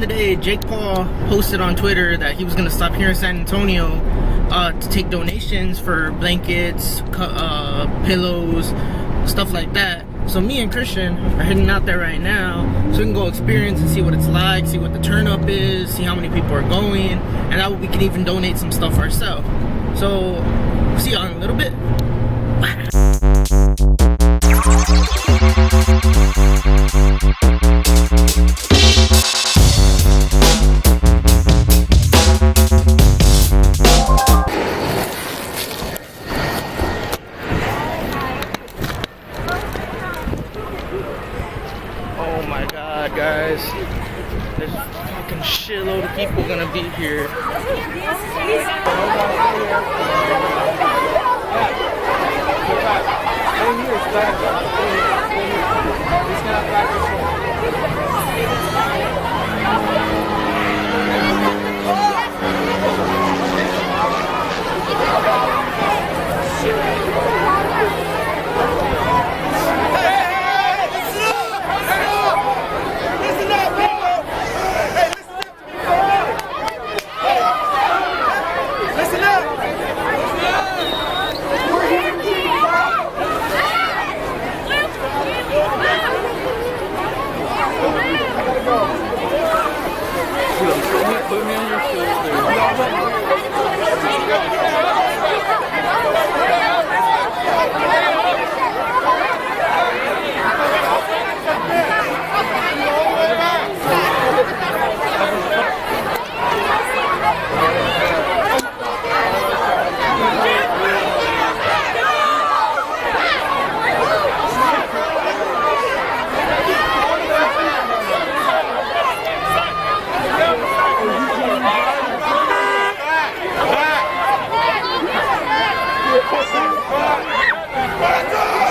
the day, Jake Paul posted on Twitter that he was going to stop here in San Antonio to take donations for blankets, pillows, stuff like that. So me and Christian are heading out there right now so we can go experience and see what it's like, see what the turn up is, see how many people are going, and that way we can even donate some stuff ourselves. So see y'all in a little bit. Oh my god, guys, there's a fucking shitload of people gonna be here. Put me on your shoulder.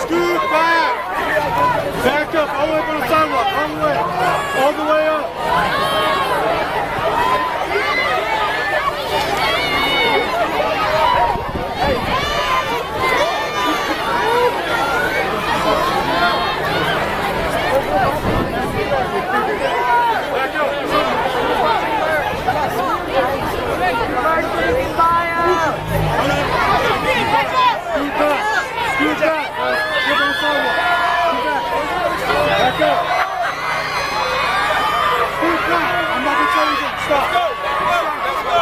Scoot back! Back up all the way from the sidewalk, all the way up. I'm not gonna tell you to stop. Let's go.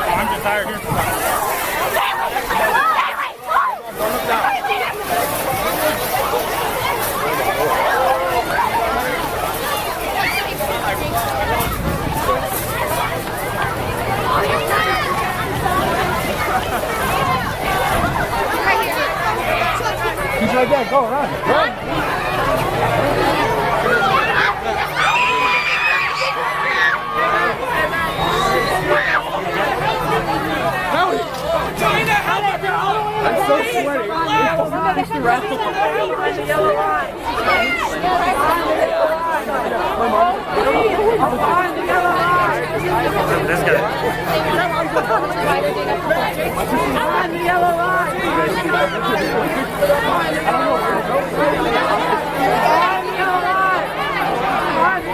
I'm just tired here. He's right there. Go, run. I'm so sweaty. Somebody's the rest of them. The yellow line. This guy. On the yellow line. On the yellow line.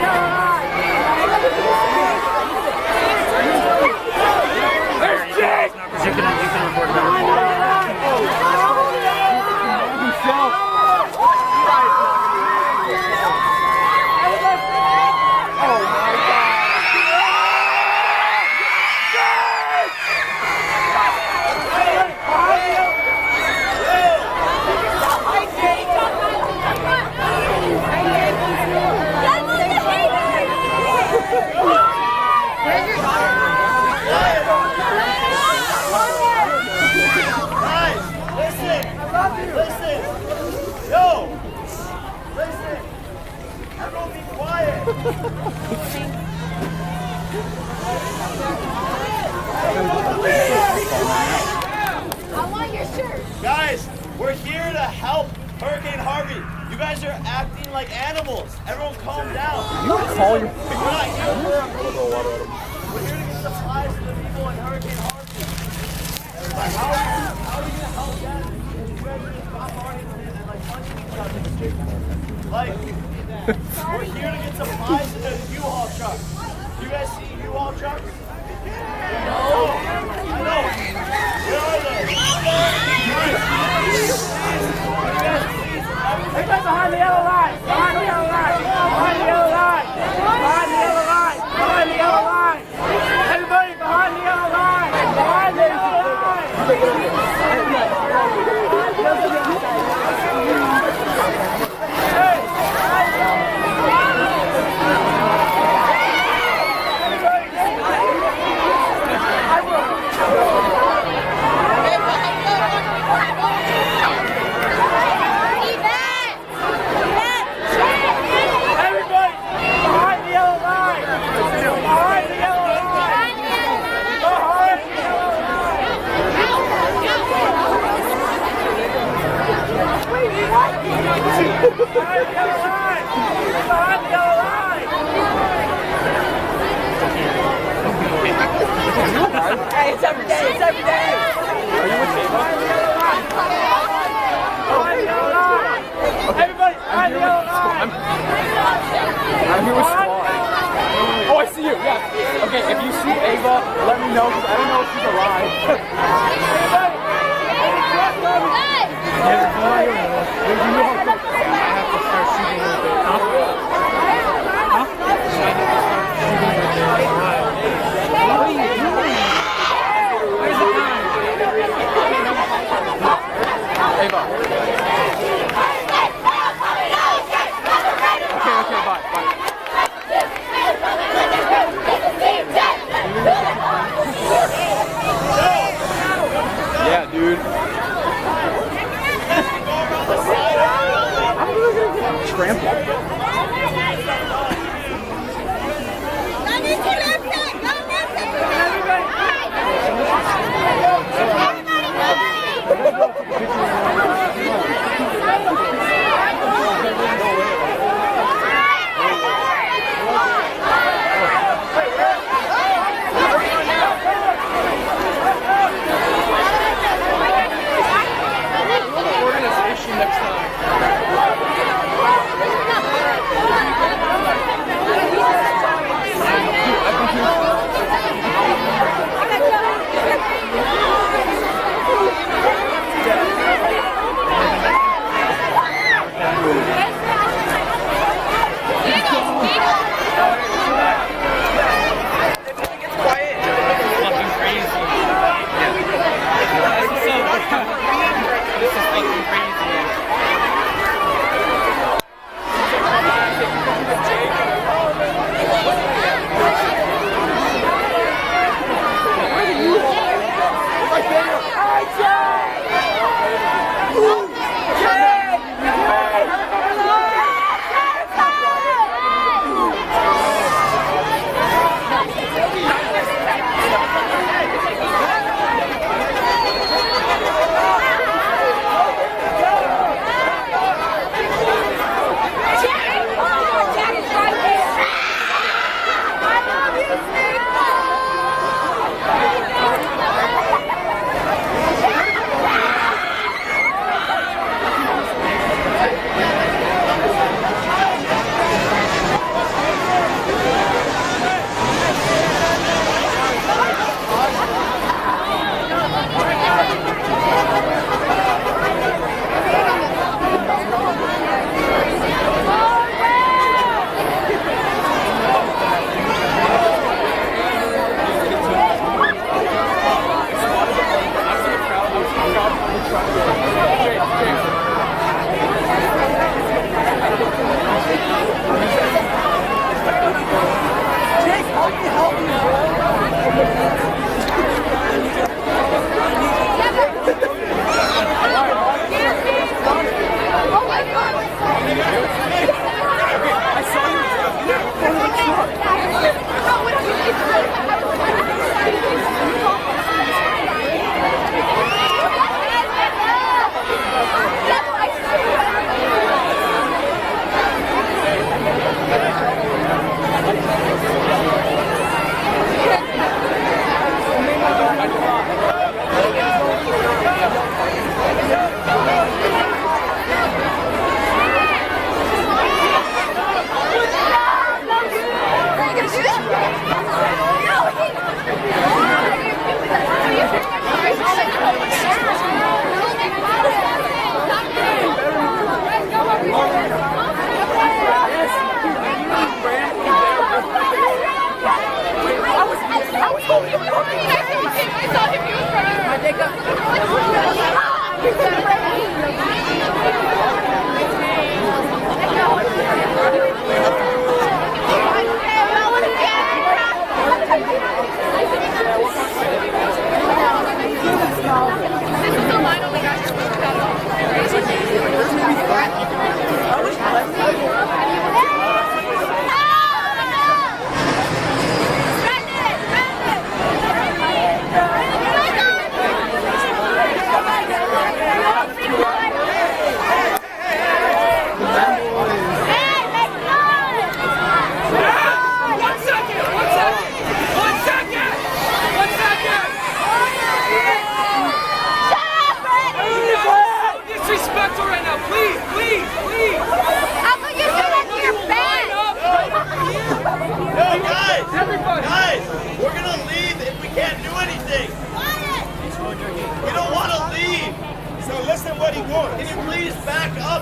I want your shirt. Guys, we're here to help Hurricane Harvey. You guys are acting like animals. Everyone calm down. You call your We're not here for we're here to get supplies to the people in Hurricane Harvey. Like, how are we gonna help them? You guys are just bombarding them and like punching each other in the street. Like, we're here to get supplies to the U-Haul truck. You guys see U-Haul trucks? No. I know. Where are they? Everybody behind the yellow line! Behind the yellow line! Behind the yellow line! Behind the yellow line! Behind the yellow line! Everybody behind the yellow line! Behind the yellow Hey, it's every day, it's every day! Are you with me? Everybody, behind the yellow line! I'm here with Squad. Oh, I see you, yeah. Okay, if you see Ava, let me know, because I don't know if she's alive. Everybody! Okay, bye. Yeah, dude.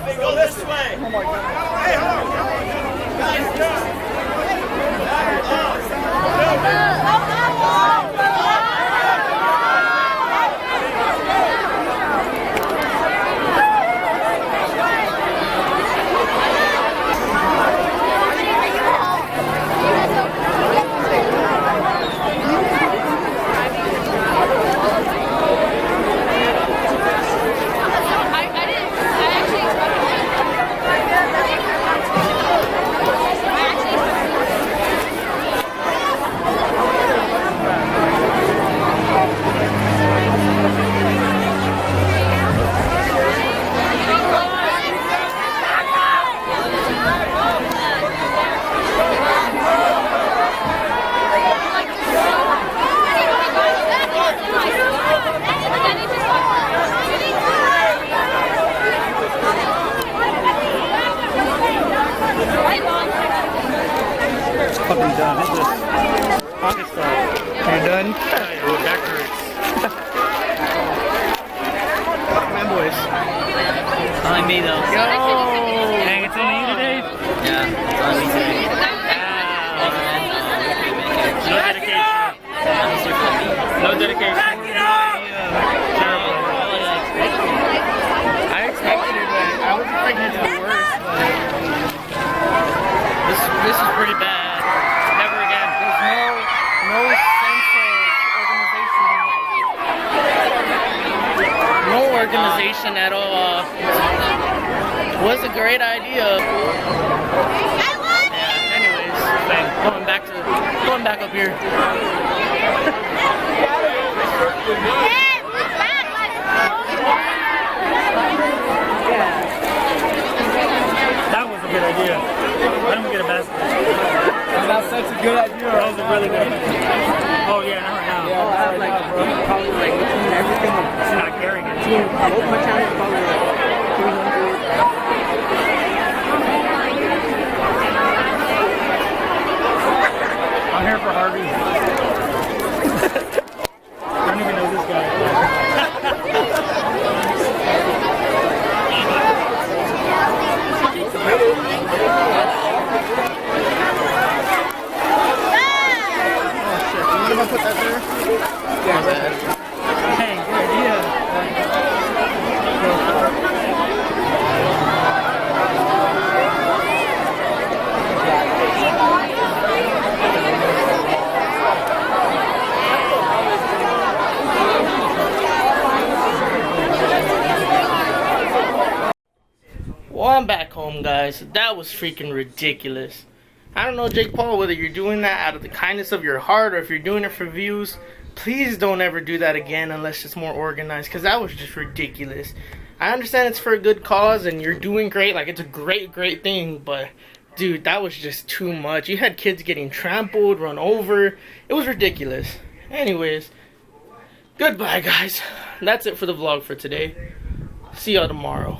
Duffy, go this way. Oh my God. Hey, guys, Fucking done. This is pocket stuff. You're done? Your back hurts. Come on, boys. Only me though. Yo! Dang, it's only you today? Yeah, it's only me today. No dedication. No dedication. Terrible. I expected it, but I was expecting it to be worse. This is pretty bad. Never again. There's no sense of organization. No organization at all. Was a great idea. Yeah, anyways, going back up here. That was a good idea. Why don't we get a basket? That's such a good idea. That was a really good idea. Oh yeah, not right now. Yeah, not right now, bro. Probably like between everything. She's not carrying it. Both my channels probably like 300. I'm here for Harvey. I don't even know this guy. I'm gonna put that there. Hey, good idea. Well, I'm back home, guys. That was freaking ridiculous. I don't know, Jake Paul, whether you're doing that out of the kindness of your heart or if you're doing it for views. Please don't ever do that again unless it's more organized, because that was just ridiculous. I understand it's for a good cause and you're doing great, like it's a great thing, but dude, that was just too much. You had kids getting trampled, run over. It was ridiculous. Anyways, goodbye, guys. That's it for the vlog for today. See y'all tomorrow.